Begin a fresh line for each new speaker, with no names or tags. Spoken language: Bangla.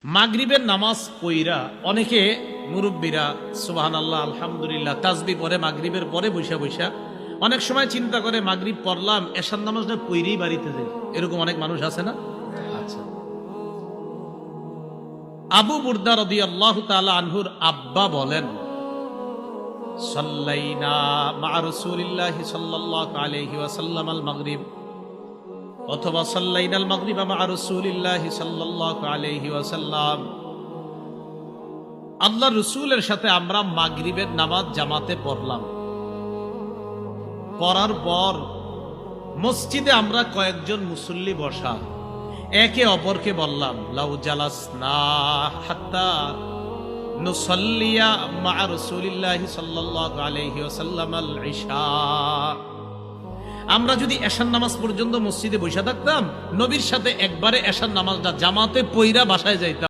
মাগরিবের নামাজ পইরা অনেকে মুরব্বীরা সুবহানাল্লাহ আলহামদুলিল্লাহ তাসবিহ পড়ে মাগরিবের পরে বৈশা বৈশা অনেক সময় চিন্তা করে মাগরিব পড়লাম এশার নামাজটা পইরেই বাড়িতে যাই, এরকম অনেক মানুষ আছে না? আচ্ছা, আবু বুরদা রাদিয়াল্লাহু তাআলা আনহুর আব্বা বলেন, সাল্লাইনা মা রাসূলিল্লাহি সাল্লাল্লাহু আলাইহি ওয়াসাল্লাম আল মাগরিব অথবা সাল্লাইনাল মাগরিবা মা রাসূলিল্লাহি সাল্লাল্লাহু আলাইহি ওয়াসাল্লাম, আল্লাহর রাসূলের সাথে আমরা মাগরিবের নামাজ জামাতে পড়লাম। পড়ার পর মসজিদে আমরা কয়েকজন মুসল্লি বসা, একে অপরকে বললাম লাউ জালাসনা হাত্তা নুসাল্লিয়া মা রাসূলিল্লাহি সাল্লাল্লাহু আলাইহি ওয়াসাল্লাম আল ইশা, আমরা যদি এশার নামাজ পর্যন্ত মসজিদে বসে থাকতাম, নবীর সাথে একবারে এশার নামাজটা জামাতে পইরা বাসায় যাইতাম।